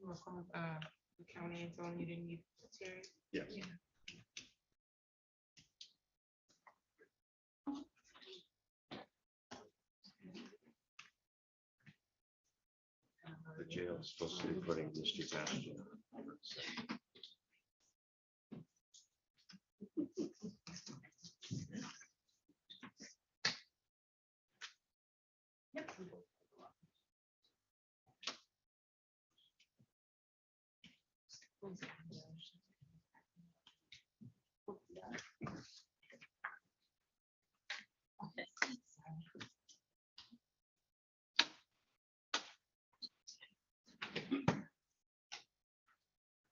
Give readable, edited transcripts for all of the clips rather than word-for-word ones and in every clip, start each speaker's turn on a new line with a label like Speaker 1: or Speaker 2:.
Speaker 1: We'll call the county and tell them you didn't need Terry.
Speaker 2: Yes.
Speaker 1: Yeah.
Speaker 2: The jail is supposed to be putting Mr. Bastion on.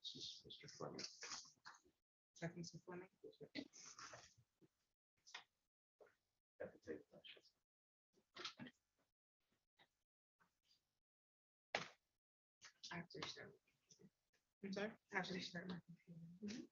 Speaker 2: This is Mr. Fleming.
Speaker 1: Second, Mr. Fleming.
Speaker 2: At the tape measure.
Speaker 1: After you start. I'm sorry? After they start my computer.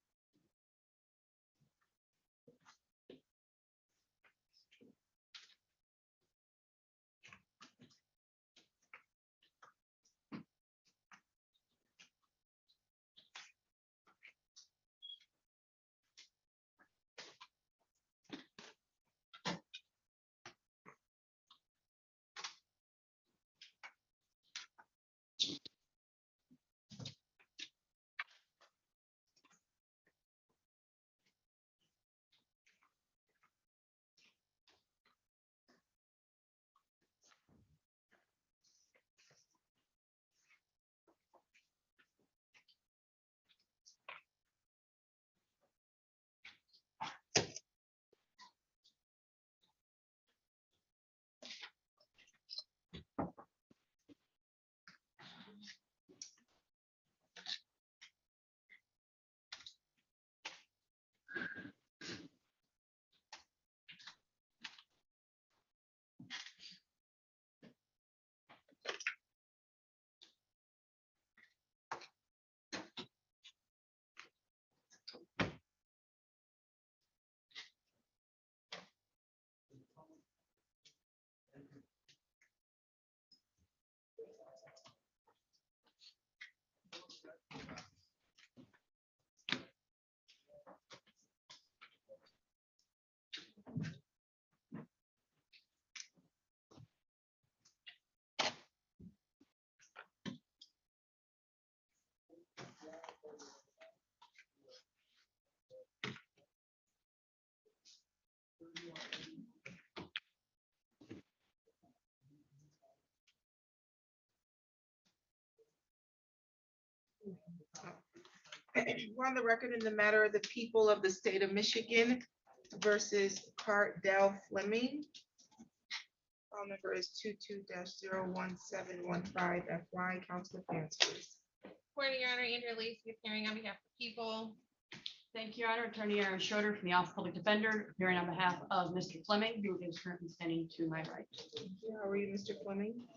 Speaker 1: We're on the record in the matter of the people of the state of Michigan versus Cardell Fleming. File number is 22-01715 FY. Council advance, please.
Speaker 3: Morning, Your Honor, Andrea Lacy appearing on behalf of the people.
Speaker 4: Thank you, Your Honor. Attorney Aaron Schroeder from the Office of Public Defender, appearing on behalf of Mr. Fleming, who is currently standing to my right.
Speaker 1: Thank you. How are you, Mr. Fleming?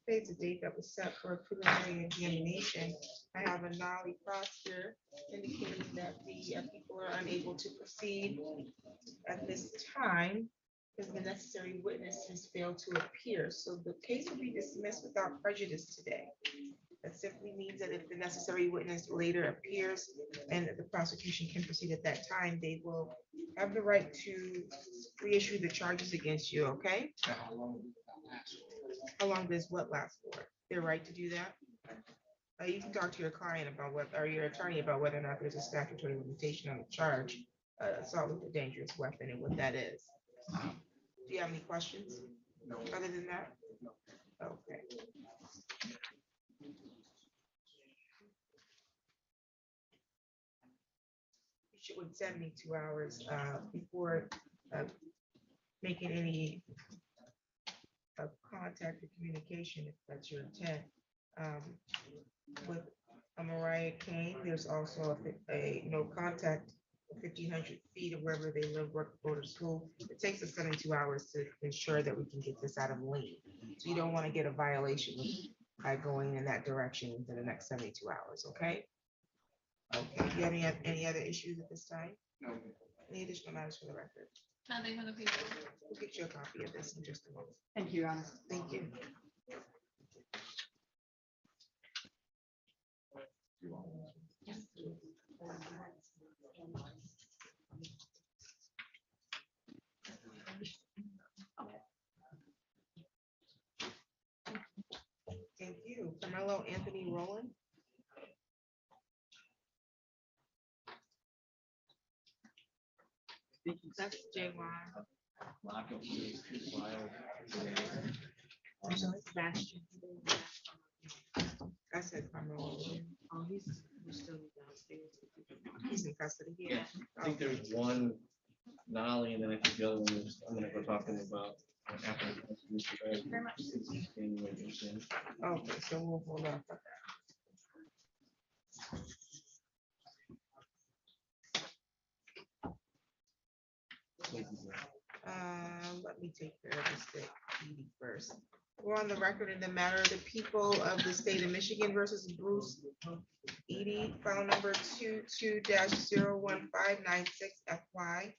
Speaker 1: Today's the date that was set for a preliminary examination. I have a nollie cross here indicating that the people are unable to proceed at this time because the necessary witnesses failed to appear. So the case will be dismissed without prejudice today. That simply means that if the necessary witness later appears and that the prosecution can proceed at that time, they will have the right to reissue the charges against you, okay? How long does what last for? Their right to do that? You can talk to your client about what, or your attorney about whether or not there's a statutory limitation on the charge, assault with a dangerous weapon and what that is. Do you have any questions? No. Other than that? No. Okay. You should wait 72 hours before making any contact or communication, if that's your intent. With Mariah Kane, there's also a no contact 1,500 feet of wherever they live, work, go to school. It takes us 72 hours to ensure that we can get this out of lien. So you don't want to get a violation by going in that direction in the next 72 hours, okay? Okay, do you have any other issues at this time? No. Any additional matters for the record?
Speaker 3: Nothing for the people.
Speaker 1: We'll get you a copy of this in just a moment.
Speaker 4: Thank you, Your Honor.
Speaker 1: Thank you. Thank you. Carmelo Anthony Rowland. That's J. Sebastian. I said Carmelo. Oh, he's still downstairs. He's in custody. Yeah.
Speaker 5: I think there's one Nolly, and then I think the other one is, I'm gonna go talk to him about. After Mr. Bass,
Speaker 3: Very much.
Speaker 5: since he's staying away from sin.
Speaker 1: Okay, so we'll hold on for that. Let me take care of this thing first. We're on the record in the matter of the people of the state of Michigan versus Bruce Edie, file number 22-01596 FY.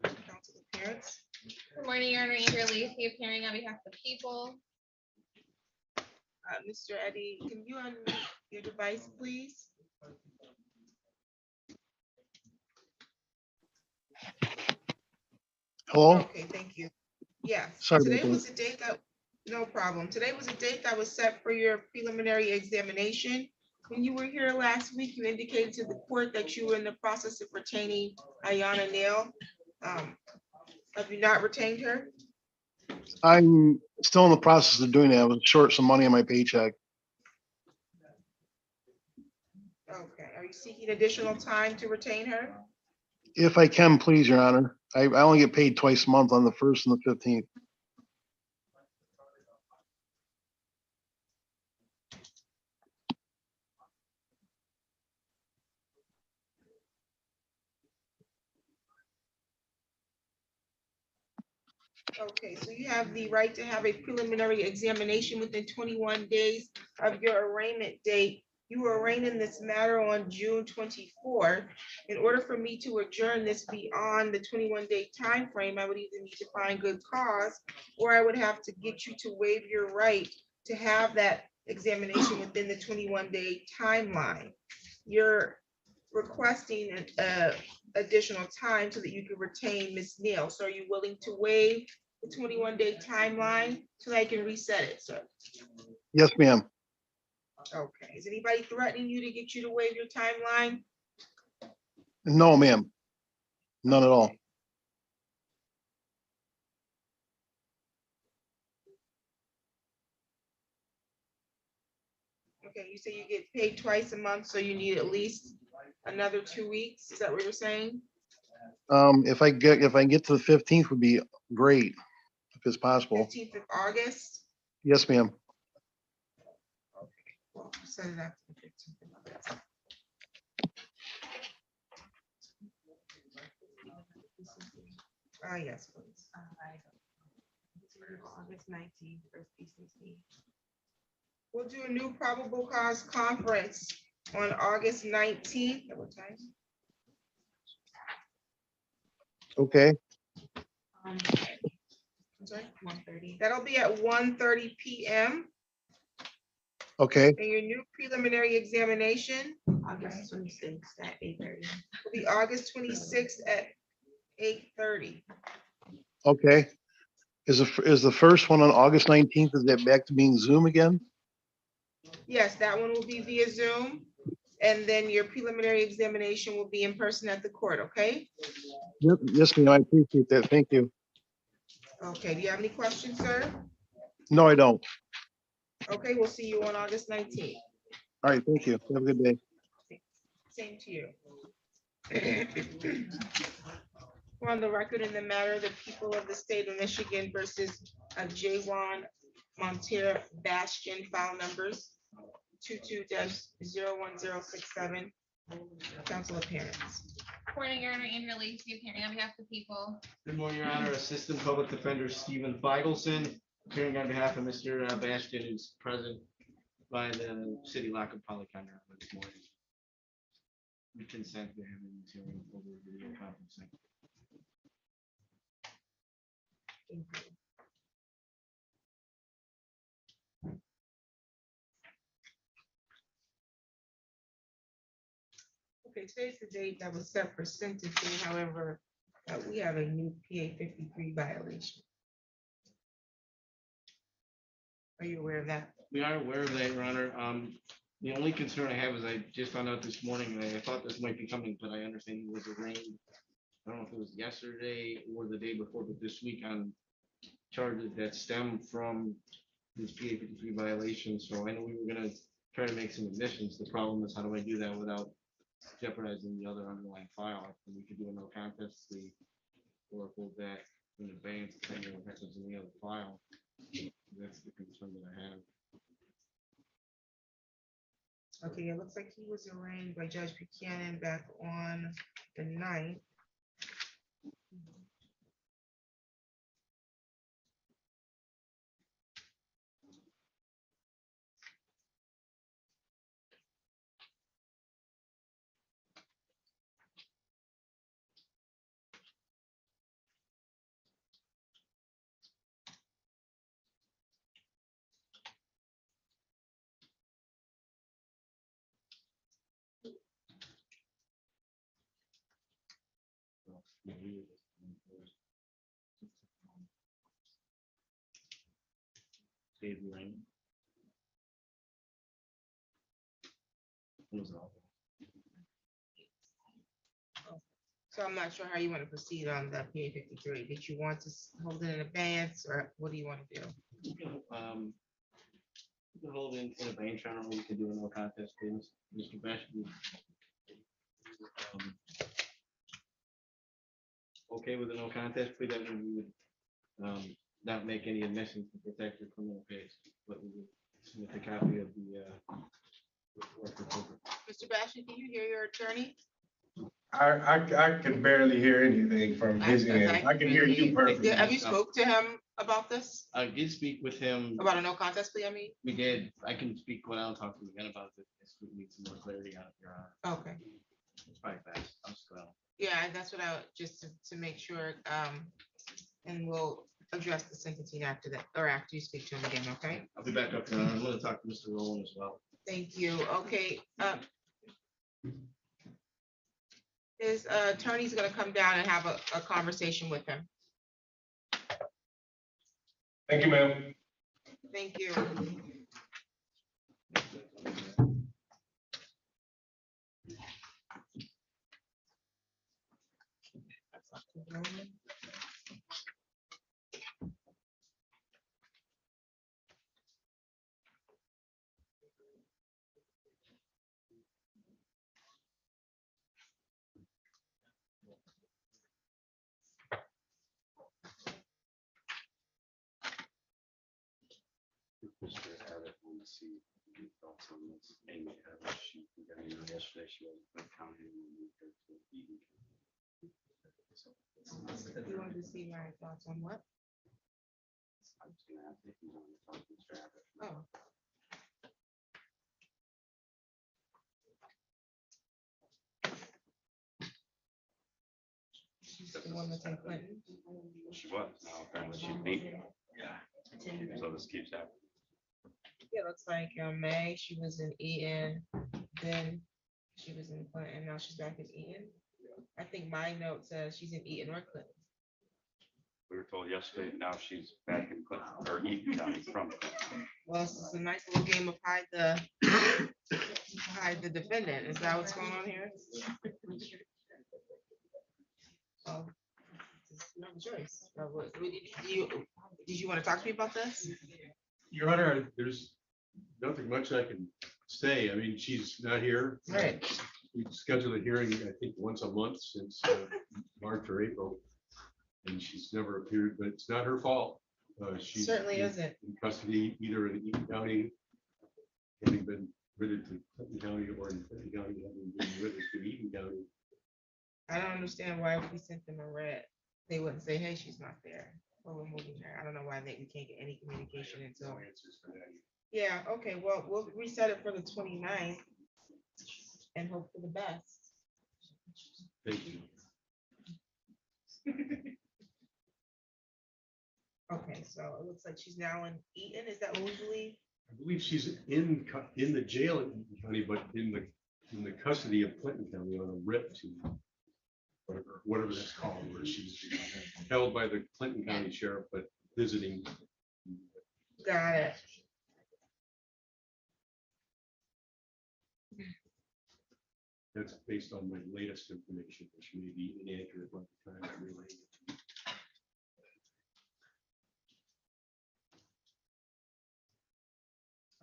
Speaker 1: Council appearance.
Speaker 3: Good morning, Your Honor. Andrea Lacy appearing on behalf of the people.
Speaker 1: Mr. Eddie, can you unmute your device, please?
Speaker 6: Hello?
Speaker 1: Okay, thank you. Yes.
Speaker 6: Sorry about
Speaker 1: Today
Speaker 6: that.
Speaker 1: was a date that, no problem. Today was a date that was set for your preliminary examination. When you were here last week, you indicated to the court that you were in the process of retaining Ayana Neal. Have you not retained her?
Speaker 6: I'm still in the process of doing that. I was short some money on my paycheck.
Speaker 1: Okay, are you seeking additional time to retain her?
Speaker 6: If I can, please, Your Honor. I only get paid twice a month, on the 1st and the 15th.
Speaker 1: Okay, so you have the right to have a preliminary examination within 21 days of your arraignment date. You were arraigned in this matter on June 24. In order for me to adjourn this beyond the 21-day time frame, I would either need to find good cause, or I would have to get you to waive your right to have that examination within the 21-day timeline. You're requesting additional time so that you can retain Ms. Neal. So are you willing to waive the 21-day timeline so that I can reset it, sir?
Speaker 6: Yes, ma'am.
Speaker 1: Okay, is anybody threatening you to get you to waive your timeline?
Speaker 6: No, ma'am. None at all.
Speaker 1: Okay, you say you get paid twice a month, so you need at least another 2 weeks. Is that what you're saying?
Speaker 6: If I can get to the 15th would be great, if it's possible.
Speaker 1: 15th of August?
Speaker 6: Yes, ma'am.
Speaker 1: Well, set it up to the 15th of August. Yes, please. August 19th for PCC. We'll do a new probable cause conference on August 19th. At what time?
Speaker 6: Okay,
Speaker 1: I'm sorry, 1:30. That'll be at 1:30 PM.
Speaker 6: okay,
Speaker 1: And your new preliminary examination. August 26th at 8:30. Will be August 26th at 8:30.
Speaker 6: okay. Is the first one on August 19th, is that back to being Zoom again?
Speaker 1: Yes, that one will be via Zoom. And then your preliminary examination will be in person at the court, okay?
Speaker 6: Yep, yes, ma'am. I appreciate that. Thank you.
Speaker 1: Okay, do you have any questions, sir?
Speaker 6: No, I don't.
Speaker 1: Okay, we'll see you on August 19th.
Speaker 6: All right, thank you. Have a good day.
Speaker 1: Same to you. We're on the record in the matter, the people of the state of Michigan versus Jawan Monteiro Bastion, file numbers 22-01067. Council appearance.
Speaker 3: Morning, Your Honor. Andrea Lacy appearing on behalf of the people.
Speaker 5: Good morning, Your Honor. Assistant Public Defender Stephen Feigelson, appearing on behalf of Mr. Bastian, who's present by the city lock-up Polycounty this morning. We consent to having this hearing over video conferencing.
Speaker 1: Thank you. Okay, today's the date that was set for sentencing, however, we have a new PA 53 violation. Are you aware of that?
Speaker 5: We are aware of that, Your Honor. The only concern I have is I just found out this morning, and I thought this might be coming, but I understand he was arraigned. I don't know if it was yesterday or the day before, but this week on charges that stem from this PA 53 violation. So I know we were gonna try to make some admissions. The problem is, how do I do that without jeopardizing the other underlying file? And we could do a no contest plea or hold that in advance, depending on what happens in the other file. That's the concern that I have.
Speaker 1: Okay, it looks like he was arraigned by Judge Buchanan back on the 9th.
Speaker 5: Dave Lane. Was all.
Speaker 1: So I'm not sure how you want to proceed on the PA 53. Did you want to hold it in advance, or what do you want to do?
Speaker 5: You can hold in advance, Your Honor, we could do a no contest, please. Mr. Bashir. Okay with the no contest plea, that means we would not make any admissions to protect your criminal case, but we would submit a copy of the report for court.
Speaker 1: Mr. Bashir, can you hear your attorney?
Speaker 7: I can barely hear anything from his end. I can hear you perfectly.
Speaker 1: Have you spoke to him about this?
Speaker 5: I did speak with him.
Speaker 1: About a no contest plea, I mean?
Speaker 5: We did. I can speak when I'll talk to him again about this. We need some more clarity on it, Your Honor.
Speaker 1: Okay.
Speaker 5: It's probably fast. I'm just going.
Speaker 1: Yeah, that's what just to make sure, and we'll address the sentencing after that, or after you speak to him again, okay?
Speaker 5: I'll be back up, Your Honor. I'm gonna talk to Mr. Rowland as well.
Speaker 1: Thank you, okay. His attorney's gonna come down and have a conversation with him.
Speaker 7: Thank you, ma'am.
Speaker 1: Thank you.
Speaker 2: Mr. Abbott, want to see your thoughts on this. Amy Abbott, she got in here yesterday. She was in county and we moved her to Eden County.
Speaker 1: You wanted to see my thoughts on what?
Speaker 2: I was gonna ask if you want to talk to Mr. Abbott.
Speaker 1: Oh. She's the one that's in Clinton.
Speaker 2: She was, now apparently she's beat. So this keeps happening.
Speaker 1: Yeah, looks like May, she was in Eaton, then she was in Clinton, now she's back in Eaton. I think my note says she's in Eaton or Clinton.
Speaker 2: We were told yesterday, now she's back in Clinton, or Eaton County from Clinton.
Speaker 1: Well, this is a nice little game of hide the defendant. Is that what's going on here? Oh, it's no choice. Did you want to talk to me about this?
Speaker 8: Your Honor, there's nothing much I can say. I mean, she's not here.
Speaker 1: Right.
Speaker 8: We scheduled a hearing, I think, once a month since March or April. And she's never appeared, but it's not her fault. She's
Speaker 1: Certainly
Speaker 8: in-
Speaker 1: isn't.
Speaker 8: In custody, either in Eaton County, having been written to Clinton County, or in Clinton County, having been written to Eaton County.
Speaker 1: I don't understand why if we sent them a red, they wouldn't say, hey, she's not there. Or we're moving her. I don't know why we can't get any communication until.
Speaker 8: No answers for that.
Speaker 1: Yeah, okay, well, we'll reset it for the 29th and hope for the best.
Speaker 8: Thank you.
Speaker 1: Okay, so it looks like she's now in Eaton. Is that usually?
Speaker 8: I believe she's in the jail in Eaton County, but in the in the custody of Clinton County on a writ to whatever that's called, where she's held by the Clinton County Sheriff, but visiting.
Speaker 1: Got it.
Speaker 8: That's based on my latest information, which may be inaccurate by the time I relay it.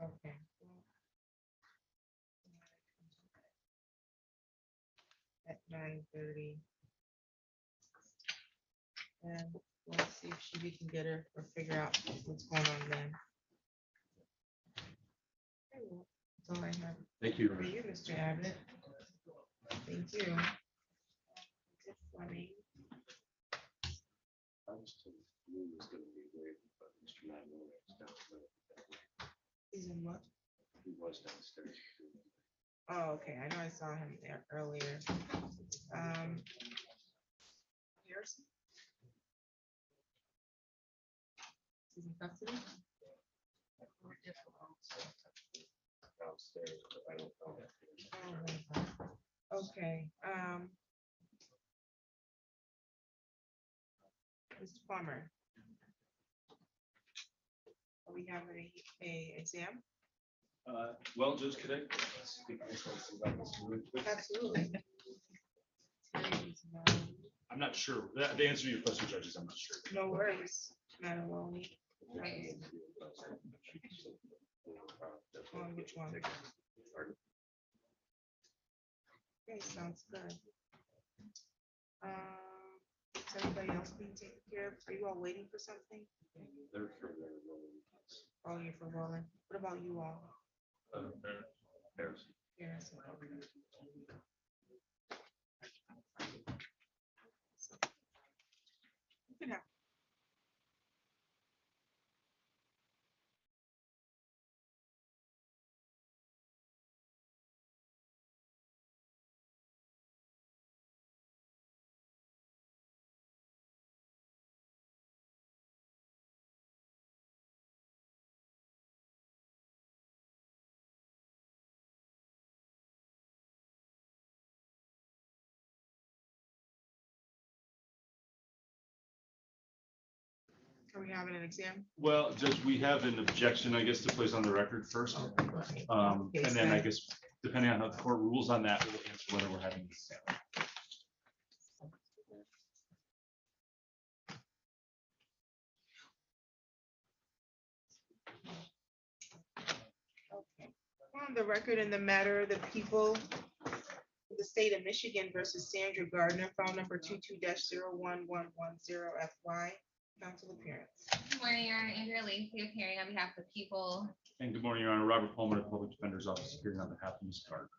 Speaker 1: Okay. At 9:30. And we'll see if we can get her or figure out what's going on then. Okay, well, that's all I have
Speaker 8: Thank you.
Speaker 1: for you, Mr. Abbott. Thank you. It's funny.
Speaker 2: I was told the room was gonna be waived, but Mr. Magnolia is down.
Speaker 1: He's in what?
Speaker 2: He was downstairs.
Speaker 1: Oh, okay. I know I saw him there earlier. Harrison? He's in custody?
Speaker 2: Downstairs, but I don't know.
Speaker 1: Oh, my God. Okay, Mr. Plummer. Are we having a exam?
Speaker 9: Well, Judge, could I speak about this really quick?
Speaker 1: Absolutely.
Speaker 9: I'm not sure. The answer to your question, Judge, is I'm not sure.
Speaker 1: No worries, Madam Loney. On which one? Okay, sounds good. Is everybody else being taken care of? Are you all waiting for something?
Speaker 2: They're for their role.
Speaker 1: Oh, you're for rolling. What about you all?
Speaker 2: There's
Speaker 1: Harrison, okay. You can have- Are we having an exam?
Speaker 9: Well, Judge, we have an objection, I guess, to place on the record first. And then I guess, depending on how the court rules on that, we'll answer whether we're having. This.
Speaker 1: Okay. On the record in the matter, the people of the state of Michigan versus Sandra Gardner, file number 22-01110FY, council appearance.
Speaker 3: Good morning, Your Honor. Andrea Lacey appearing on behalf of the people.
Speaker 9: And good morning, Your Honor. Robert Palmer, the Public Defender's Office, appearing on behalf of Ms. Carter.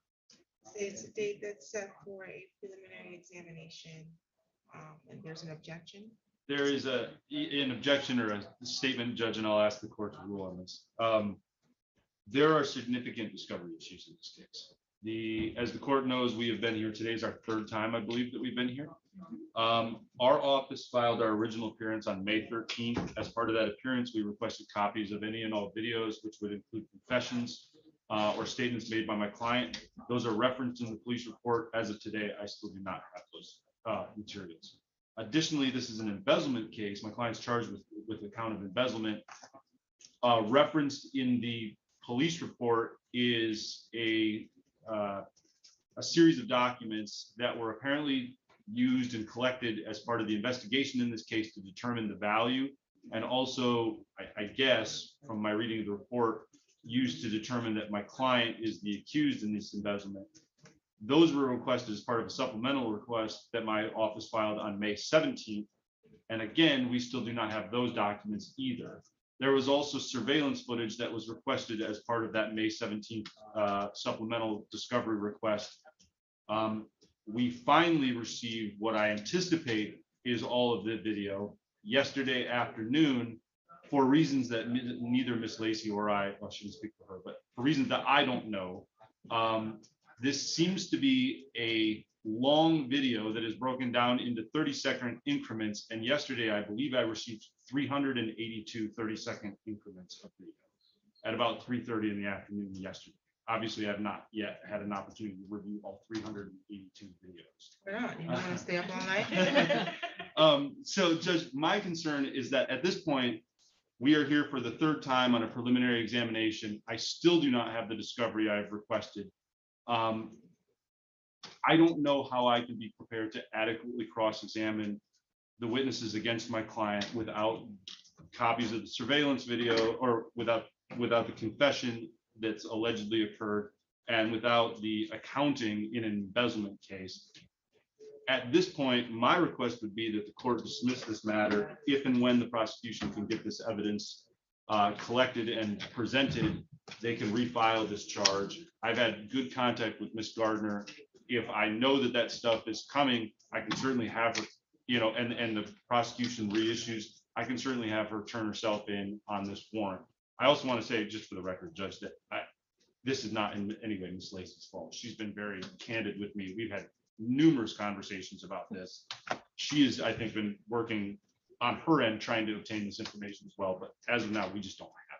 Speaker 1: It's a date that's set for a preliminary examination, and there's an objection.
Speaker 9: There is an objection or a statement, Judge, and I'll ask the court to rule on this. There are significant discovery issues in this case. As the court knows, we have been here. Today's our third time, I believe, that we've been here. Our office filed our original appearance on May 13th. As part of that appearance, we requested copies of any and all videos, which would include confessions or statements made by my client. Those are referenced in the police report. As of today, I still do not have those materials. Additionally, this is an embezzlement case. My client's charged with the count of embezzlement. Referenced in the police report is a series of documents that were apparently used and collected as part of the investigation in this case to determine the value, and also, I guess, from my reading of the report, used to determine that my client is the accused in this embezzlement. Those were requested as part of a supplemental request that my office filed on May 17th. And again, we still do not have those documents either. There was also surveillance footage that was requested as part of that May 17th supplemental discovery request. We finally received what I anticipate is all of the video yesterday afternoon, for reasons that neither Ms. Lacey or I shouldn't speak for her, but for reasons that I don't know. This seems to be a long video that is broken down into 30-second increments. And yesterday, I believe I received 382 30-second increments of video at about 3:30 in the afternoon yesterday. obviously I have not yet had an opportunity to review all 382 videos.
Speaker 1: Yeah, you want to stay up all night?
Speaker 9: So Judge, my concern is that at this point, we are here for the third time on a preliminary examination. I still do not have the discovery I've requested. I don't know how I can be prepared to adequately cross-examine the witnesses against my client without copies of the surveillance video or without the confession that's allegedly occurred and without the accounting in an embezzlement case. At this point, my request would be that the court dismiss this matter if and when the prosecution can get this evidence collected and presented, they can refile this charge. I've had good contact with Ms. Gardner. If I know that that stuff is coming, I can certainly have her, and the prosecution reissues, I can certainly have her turn herself in on this warrant. I also want to say, just for the record, Judge, that this is not in any way Ms. Lacey's fault. She's been very candid with me. We've had numerous conversations about this. She has, I think, been working on her end trying to obtain this information as well, but as of now, we just don't have it.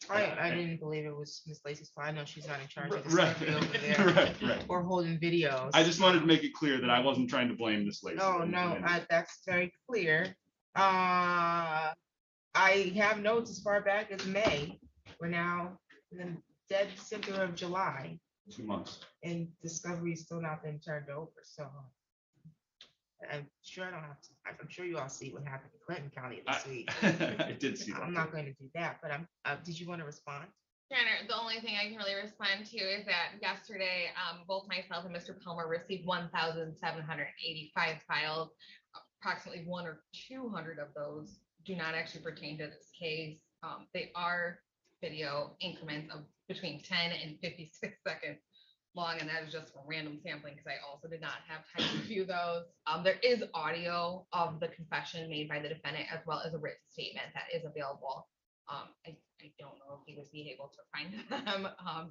Speaker 1: I didn't believe it was Miss Lacey's fault. I know she's not in charge of the
Speaker 9: Right,
Speaker 1: stuff over there
Speaker 9: right.
Speaker 1: or holding videos.
Speaker 9: I just wanted to make it clear that I wasn't trying to blame Miss Lacey.
Speaker 1: No, that's very clear. I have notes as far back as May. We're now in the dead center of July
Speaker 9: 2 months.
Speaker 1: and discovery is still not been turned over, so. I'm sure I don't have to, I'm sure you all see what happened in Clinton County this week.
Speaker 9: I did see that.
Speaker 1: I'm not going to do that, but did you want to respond?
Speaker 3: Your Honor, the only thing I can really respond to is that yesterday, both myself and Mr. Palmer received 1,785 files. Approximately 100 or 200 of those do not actually pertain to this case. They are video increments of between 10 and 56 seconds long, and that is just from random sampling because I also did not have time to review those. There is audio of the confession made by the defendant as well as a written statement that is available. I don't know if he would be able to find them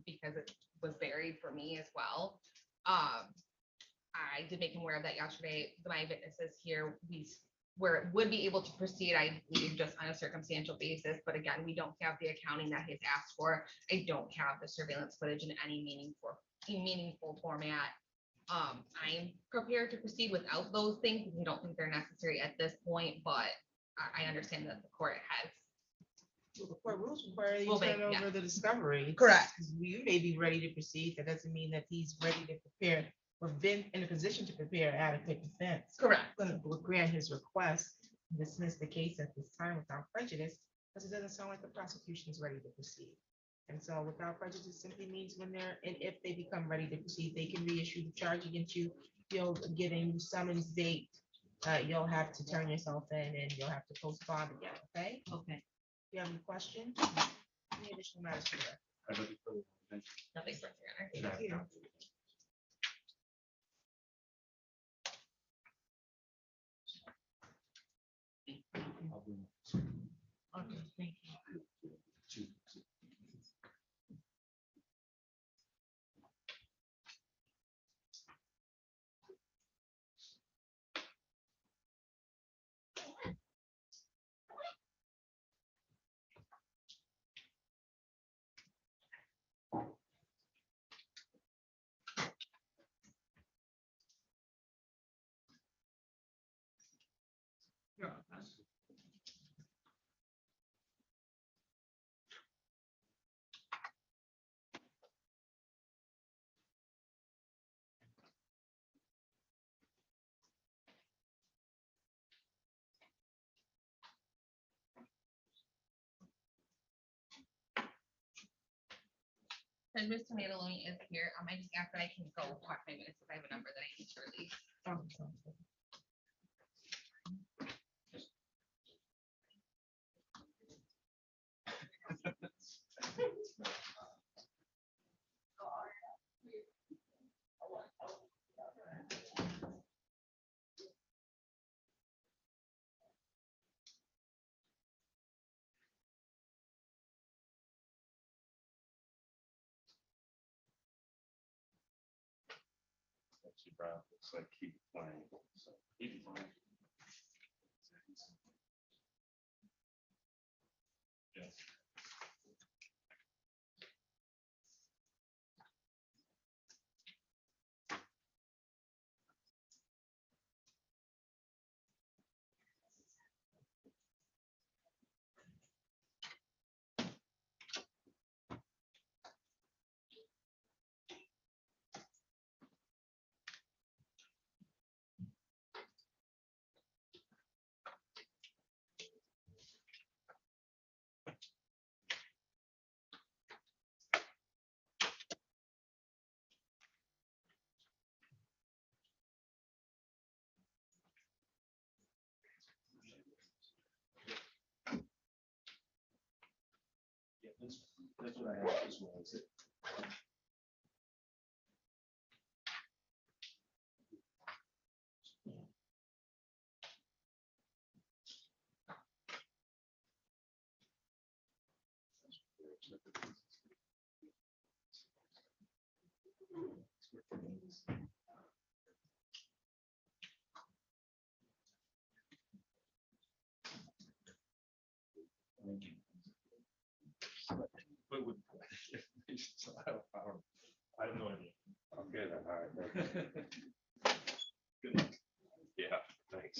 Speaker 3: because it was buried for me as well. I did make him aware of that yesterday. My witnesses here, where it would be able to proceed, I believe, just on a circumstantial basis. But again, we don't have the accounting that he's asked for. I don't have the surveillance footage in any meaningful format. I'm prepared to proceed without those things because we don't think they're necessary at this point, but I understand that the court has.
Speaker 1: Well, the court rules require you
Speaker 3: Well,
Speaker 1: turn
Speaker 3: yeah.
Speaker 1: over the discovery.
Speaker 3: Correct.
Speaker 1: You may be ready to proceed. That doesn't mean that he's ready to prepare or been in a position to prepare adequate defense.
Speaker 3: Correct.
Speaker 1: I'm going to grant his request, and dismiss the case at this time without prejudice, because it doesn't sound like the prosecution is ready to proceed. And so without prejudice simply means when they're, and if they become ready to proceed, they can reissue the charge against you. You'll get a new summons date. You'll have to turn yourself in and you'll have to post bond again, okay?
Speaker 4: Okay.
Speaker 1: Do you have any questions? Any additional matters for that?
Speaker 9: I don't think so. Thank
Speaker 3: Nothing further, Your Honor.
Speaker 9: you.
Speaker 1: you.
Speaker 9: I'll bring
Speaker 1: Okay, thank you.
Speaker 9: two.
Speaker 3: And Mr. Manaloni is here. I just asked that I can go watch my minutes if I have a number that I need to release.
Speaker 1: Oh, sounds good.
Speaker 2: Brown looks like keep playing. So keep playing. Yes.
Speaker 5: That's what I have as well.
Speaker 9: I have no idea.
Speaker 2: Okay, then, all right.
Speaker 9: Good luck.
Speaker 2: Yeah, thanks.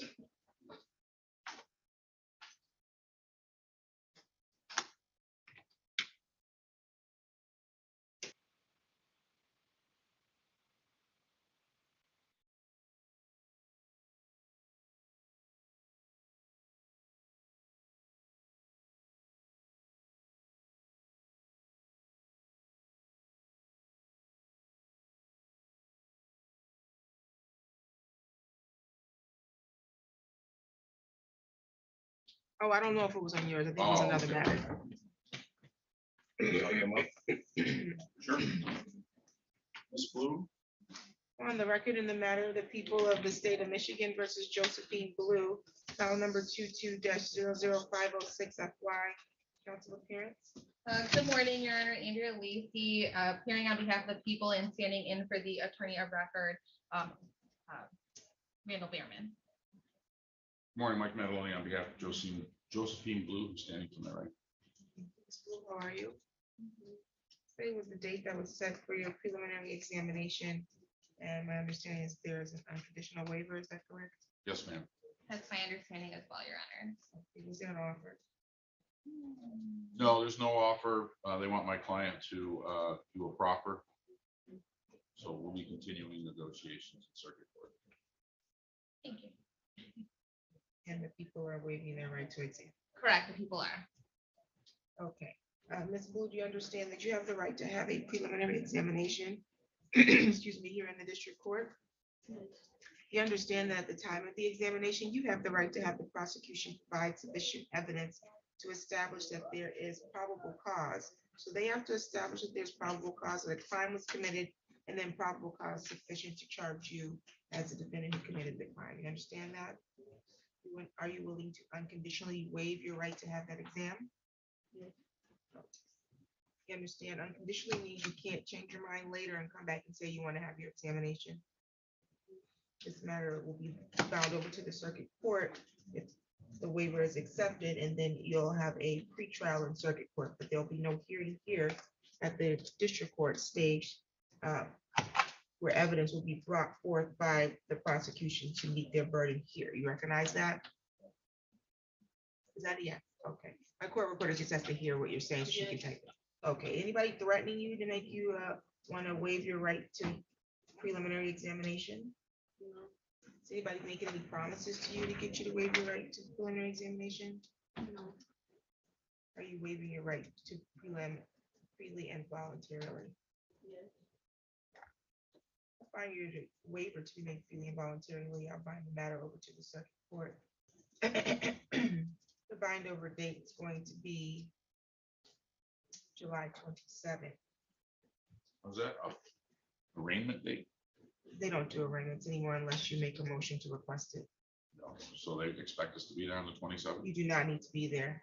Speaker 1: Oh, I don't know if it was on yours. I think it was another matter.
Speaker 2: Sure. Ms. Blue?
Speaker 1: On the record in the matter, the people of the state of Michigan versus Josephine Blue, file number 22-00506 FY. Council appearance.
Speaker 3: Good morning, Your Honor. Andrea Lacy, appearing on behalf of the people and standing in for the attorney of record, Randall Behrman.
Speaker 10: Morning, Mike Mataloni on behalf of Josephine Blue, who's standing to my right.
Speaker 1: Ms. Blue, how are you? Today was the date that was set for your preliminary examination. And my understanding is there is an unconditional waiver, is that correct?
Speaker 10: Yes, ma'am.
Speaker 3: That's my understanding as well, Your Honor.
Speaker 1: Was there an offer?
Speaker 10: No, there's no offer. They want my client to do a proffer. So we'll be continuing negotiations in circuit court.
Speaker 3: Thank you.
Speaker 1: And the people are waiving their right to exam.
Speaker 3: Correct, the people are.
Speaker 1: Okay. Ms. Blue, do you understand that you have the right to have a preliminary examination? Excuse me, here in the district court? You understand that at the time of the examination, you have the right to have the prosecution provide sufficient evidence to establish that there is probable cause. So they have to establish that there's probable cause that a crime was committed and then probable cause sufficient to charge you as the defendant who committed the crime. You understand that? Are you willing to unconditionally waive your right to have that exam? You understand unconditionally means you can't change your mind later and come back and say you want to have your examination. This matter will be bound over to the circuit court if the waiver is accepted, and then you'll have a pretrial in circuit court, but there'll be no hearing here at the district court stage where evidence will be brought forth by the prosecution to meet their burden here. You recognize that? Is that a yes? Okay. My court reporter just has to hear what you're saying so she can type it. Okay, anybody threatening you to make you want to waive your right to preliminary examination? Is anybody making any promises to you to get you to waive your right to preliminary examination? No. Are you waiving your right to prelim freely and voluntarily? Yes. I find your waiver to be made freely and voluntarily. I'll bind the matter over to the circuit court. The bind over date is going to be July 27th.
Speaker 10: Was that a arraignment date?
Speaker 1: They don't do arraignments anymore unless you make a motion to request it.
Speaker 10: No. So they expect us to be there on the 27th?
Speaker 1: You do not need to be there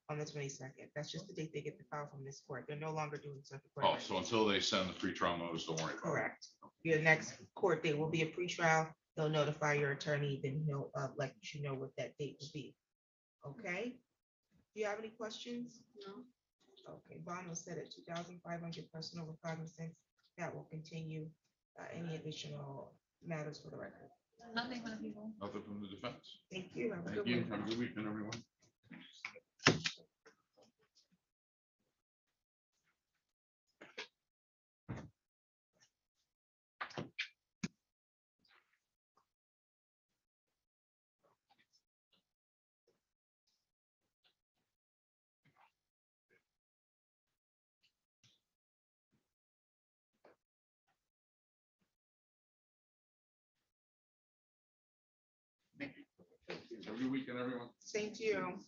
Speaker 1: on the 22nd. That's just the date they get the file from this court. They're no longer doing circuit court.
Speaker 10: Oh, so until they send the pretrial notice, don't worry about it.
Speaker 1: Correct. Your next court date will be a pretrial. They'll notify your attorney, then he'll let you know what that date will be. Okay? Do you have any questions? No. Okay, bond was set at 2,500 personal recognizance. That will continue. Any additional matters for the record?
Speaker 3: Nothing for the people.
Speaker 10: Nothing from the defense.
Speaker 1: Thank you. Have a
Speaker 10: Thank
Speaker 1: good
Speaker 10: you.
Speaker 1: one.
Speaker 10: Have a good weekend, everyone. Have a good weekend, everyone.
Speaker 1: Same to you.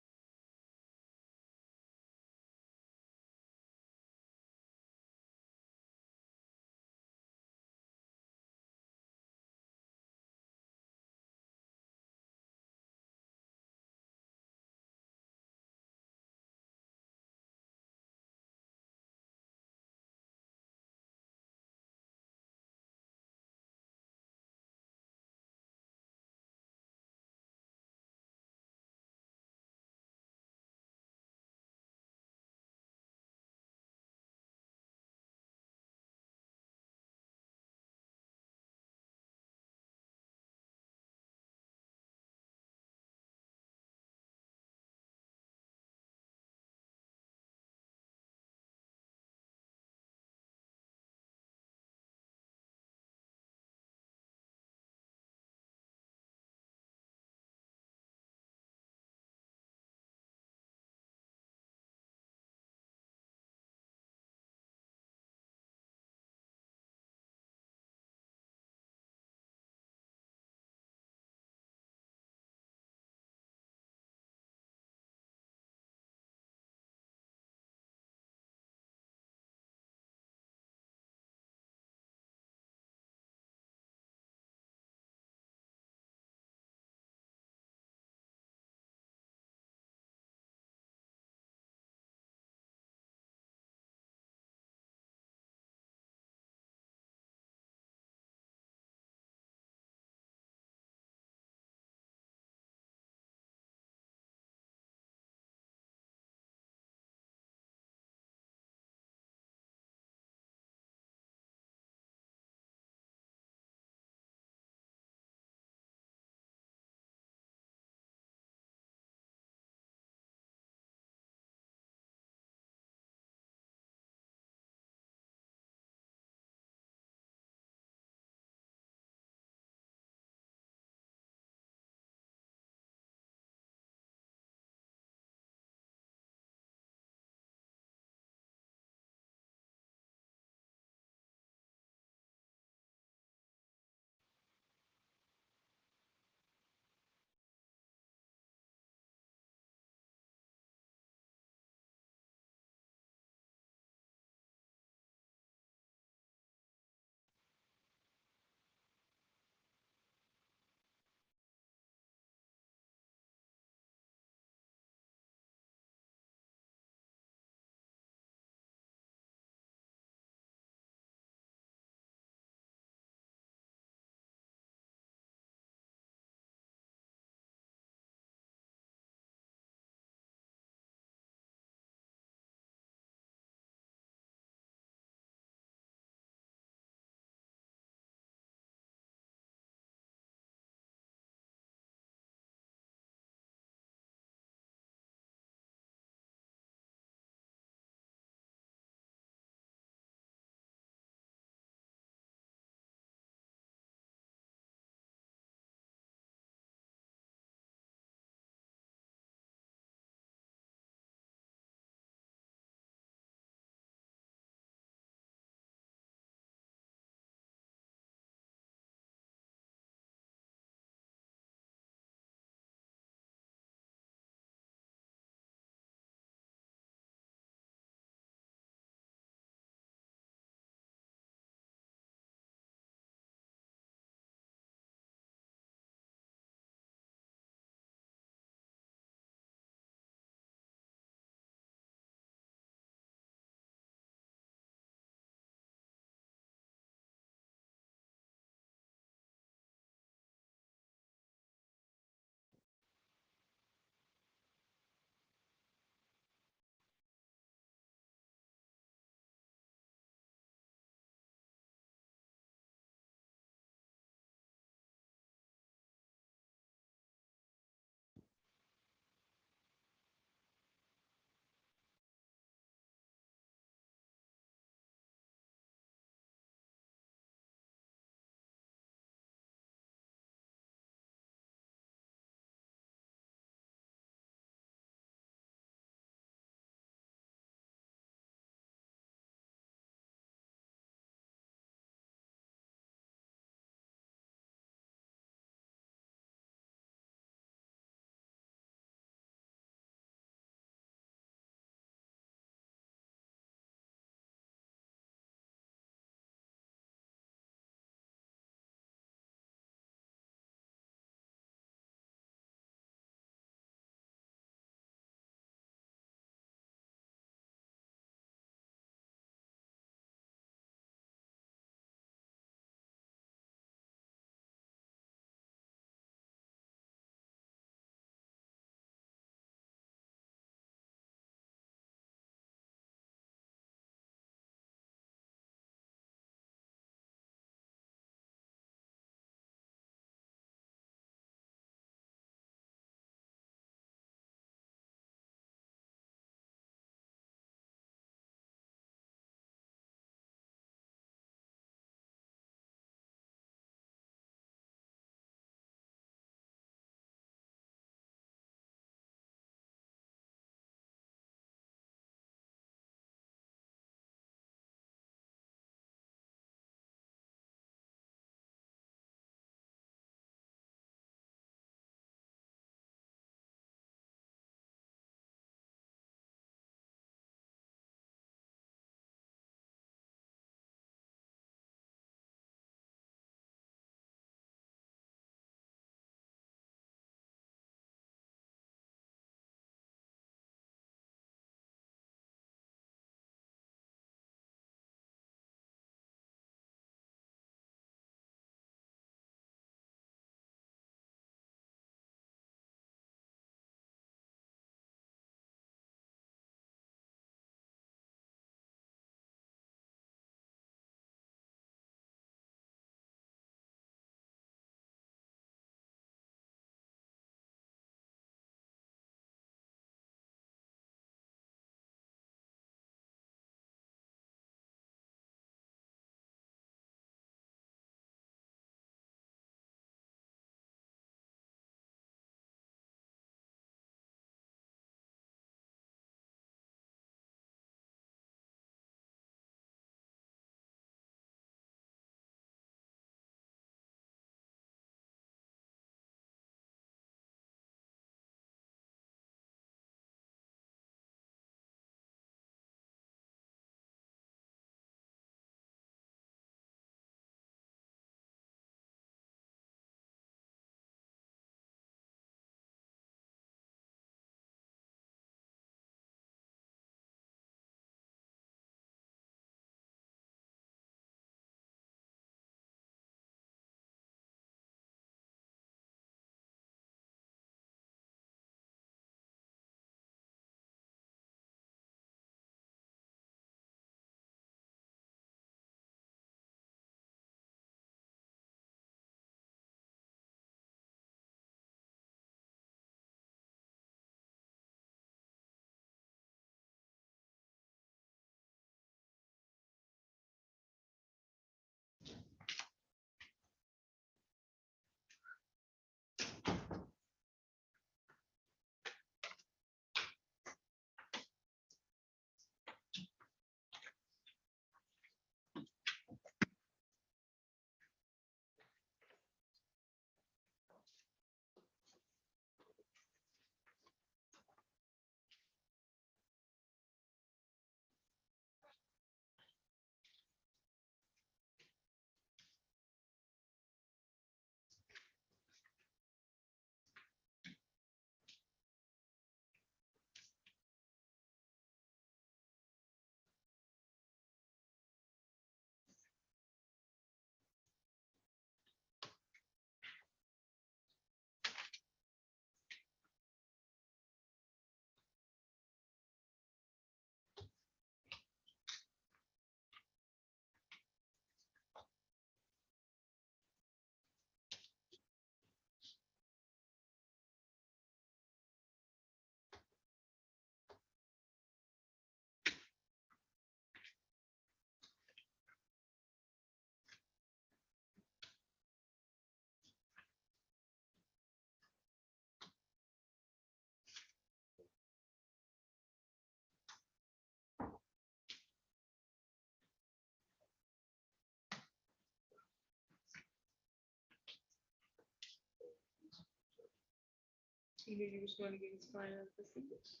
Speaker 1: you knew you was going to get his final procedures.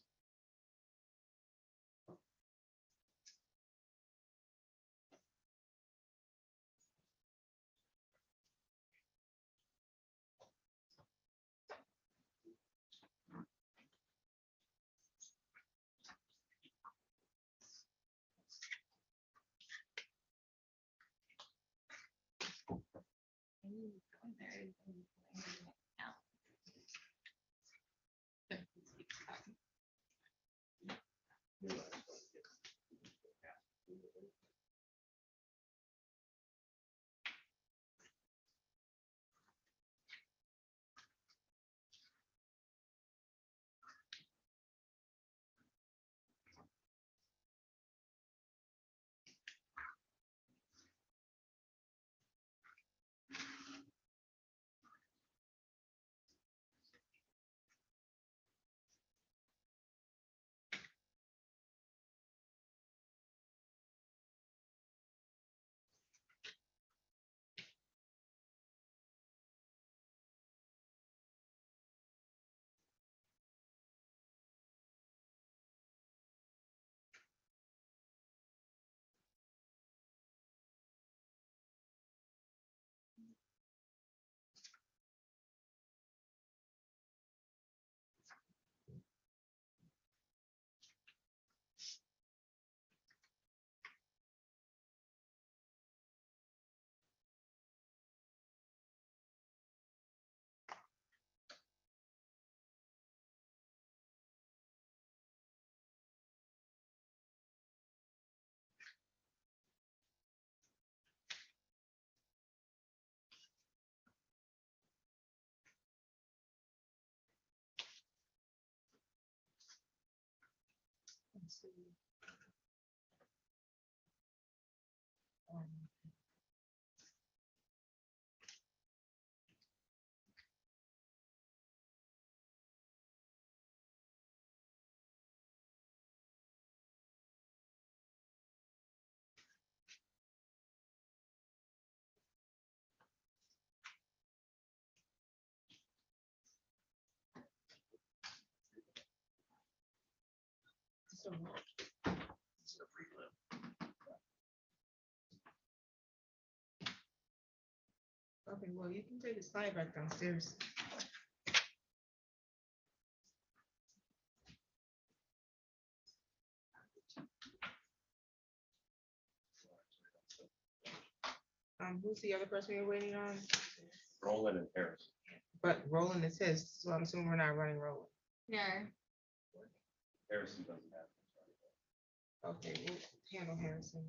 Speaker 1: Let's see. So, okay, well, you can take the slide back downstairs. Who's the other person you're waiting on?
Speaker 2: Roland and Harris.
Speaker 1: But Roland is his, so I'm assuming we're not running Roland.
Speaker 3: Yeah.
Speaker 2: Harrison doesn't have.
Speaker 1: Okay, we'll handle Harrison.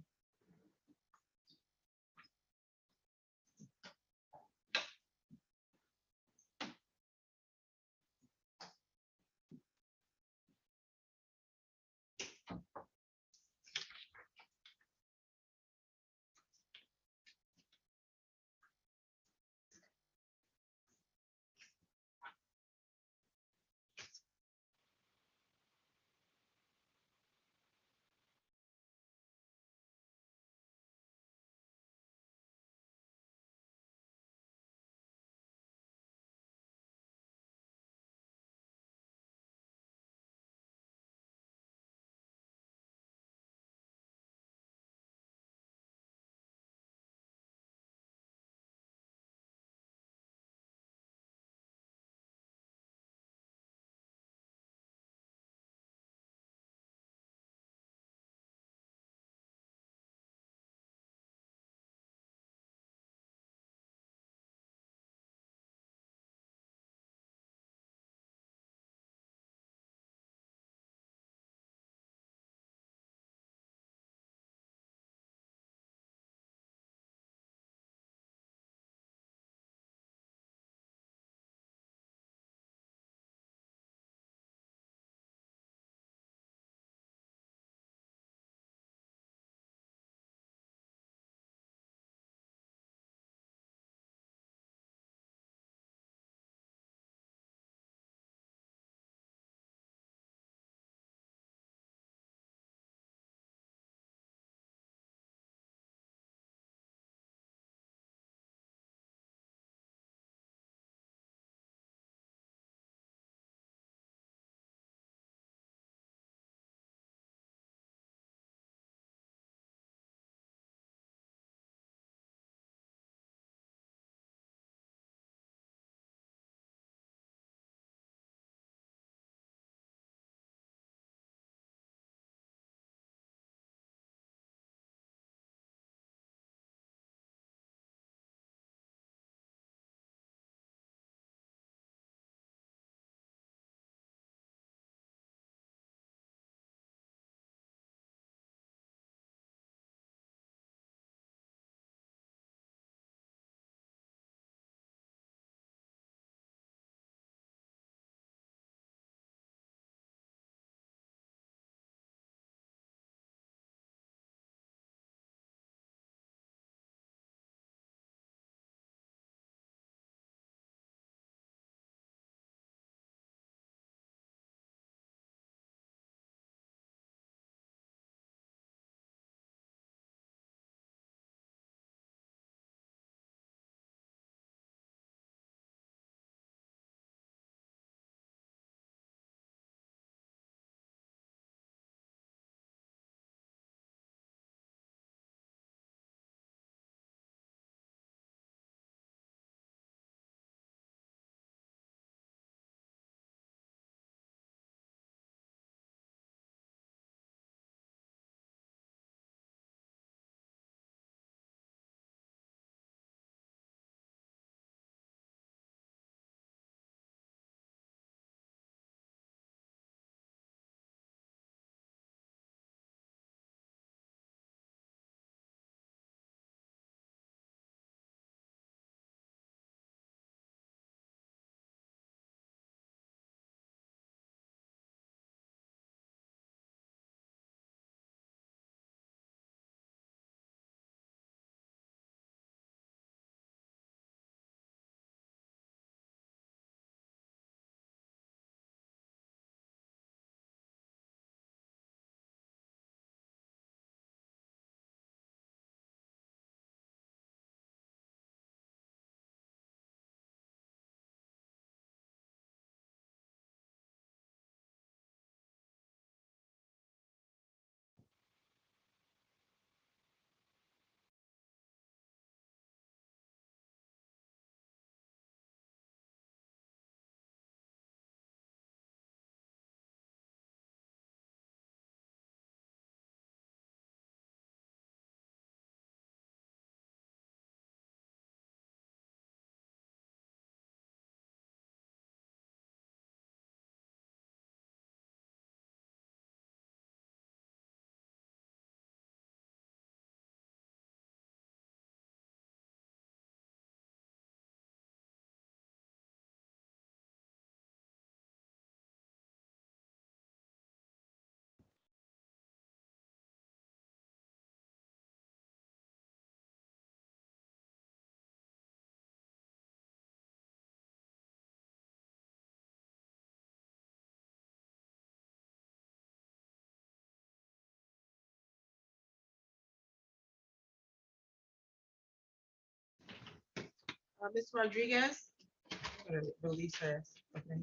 Speaker 1: Ms. Rodriguez? I'm gonna release her. Okay.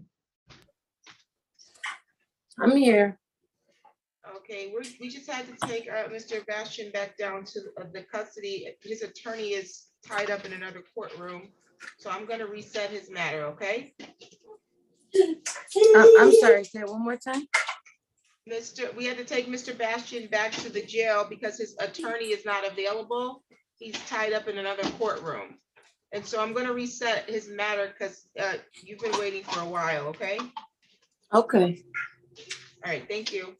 Speaker 11: I'm here.
Speaker 1: Okay, we just had to take Mr. Bastian back down to the custody. His attorney is tied up in another courtroom. So I'm gonna reset his matter, okay?
Speaker 11: I'm sorry, say it one more time.
Speaker 1: We had to take Mr. Bastian back to the jail because his attorney is not available. He's tied up in another courtroom. And so I'm gonna reset his matter because you've been waiting for a while, okay?
Speaker 11: Okay.
Speaker 1: All right, thank you.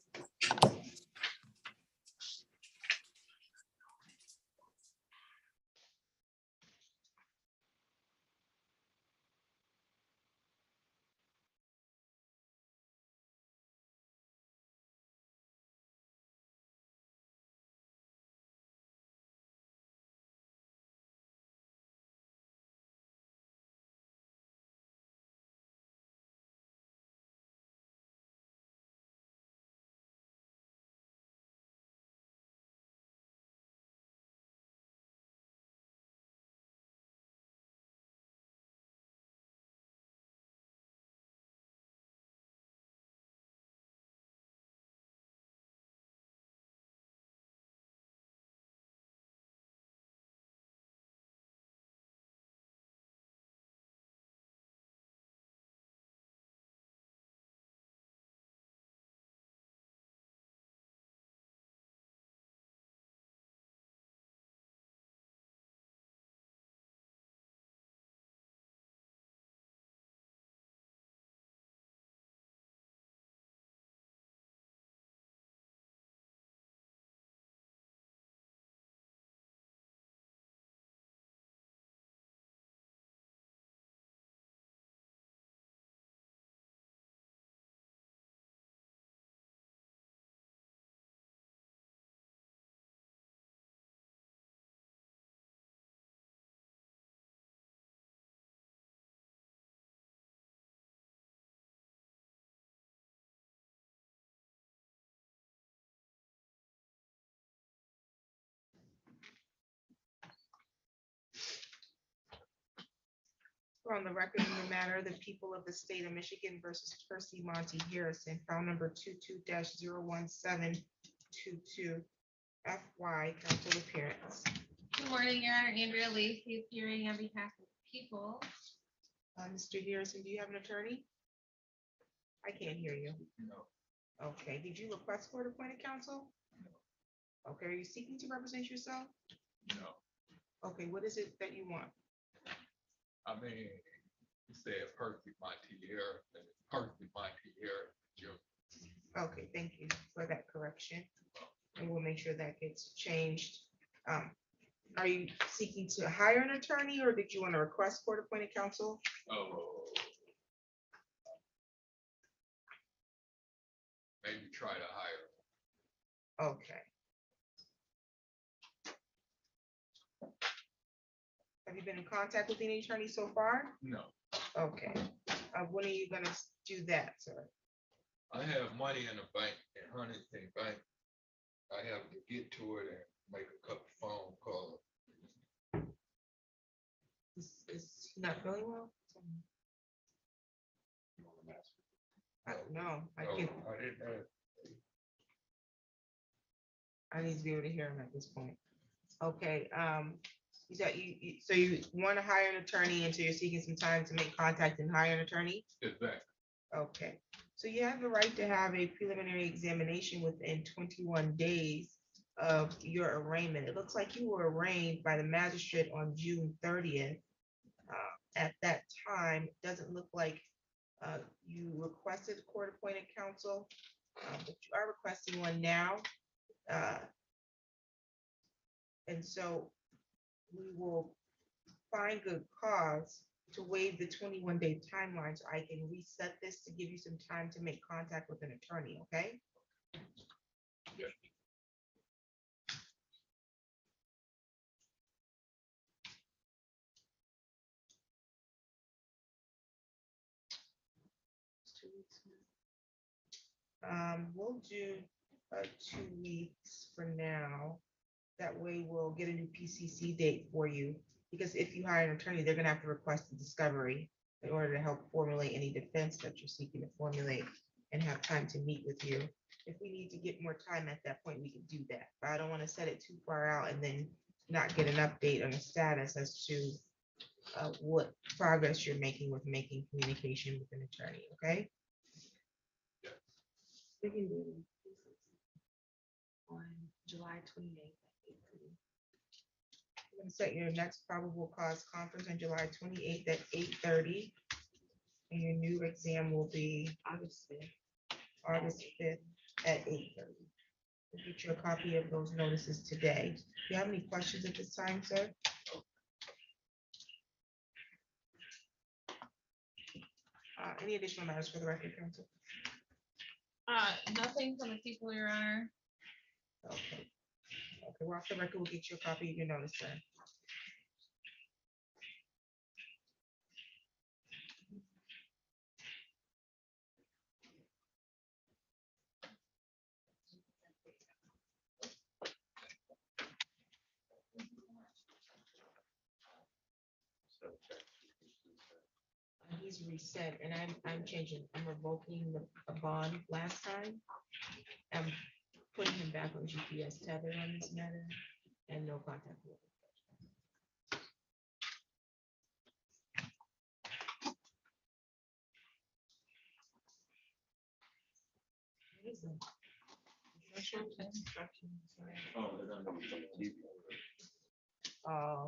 Speaker 1: We're on the record in the matter, the people of the state of Michigan versus Percy Monty Harrison, file number 22-01722. FY, council appearance.
Speaker 3: Good morning, Your Honor. Andrea Lacey appearing on behalf of the people.
Speaker 1: Mr. Harrison, do you have an attorney? I can't hear you.
Speaker 10: No.
Speaker 1: Okay, did you request court appointed counsel?
Speaker 10: No.
Speaker 1: Okay, are you seeking to represent yourself?
Speaker 10: No,
Speaker 1: Okay, what is it that you want?
Speaker 10: I mean, you said Percy Montier, and it's Percy Montier Jr.
Speaker 1: Okay, thank you for that correction. And we'll make sure that gets changed. Are you seeking to hire an attorney or did you want to request court appointed counsel?
Speaker 10: Oh. Maybe try to hire.
Speaker 1: Okay. Have you been in contact with any attorney so far?
Speaker 10: No,
Speaker 1: Okay. When are you gonna do that, sir?
Speaker 10: I have money in the bank at Huntington Bank. I have to get to it and make a couple phone calls.
Speaker 1: Is he not feeling well? I don't know.
Speaker 10: No, I didn't know.
Speaker 1: I need to be able to hear him at this point. Okay, you said so you want to hire an attorney and so you're seeking some time to make contact and hire an attorney?
Speaker 10: Exactly.
Speaker 1: Okay, so you have the right to have a preliminary examination within 21 days of your arraignment. It looks like you were arraigned by the magistrate on June 30th. At that time, it doesn't look like you requested court appointed counsel, but you are requesting one now. And so we will find good cause to waive the 21-day timeline so I can reset this to give you some time to make contact with an attorney, okay?
Speaker 10: Yeah.
Speaker 1: We'll do 2 weeks for now. That way we'll get a new PCC date for you Because if you hire an attorney, they're gonna have to request a discovery in order to help formulate any defense that you're seeking to formulate and have time to meet with you. If we need to get more time at that point, we can do that. But I don't want to set it too far out and then not get an update on the status as to what progress you're making with making communication with an attorney, okay? We can do on July 28th. We're gonna set your next probable cause conference on July 28th at 8:30. And your new exam will be August 5th at 8:30. We'll get you a copy of those notices today. Do you have any questions at this time, sir? Any additional matters for the record, counsel?
Speaker 3: Nothing from the people, Your Honor.
Speaker 1: Okay. Okay, we're off the record. We'll get you a copy of your notice, sir. He's reset, and I'm changing, I'm revoking the bond last time. I'm putting him back on GPS tether on this matter and no contact. with him. What is that? Instructions?
Speaker 9: Oh, they're on the TV.
Speaker 1: Oh.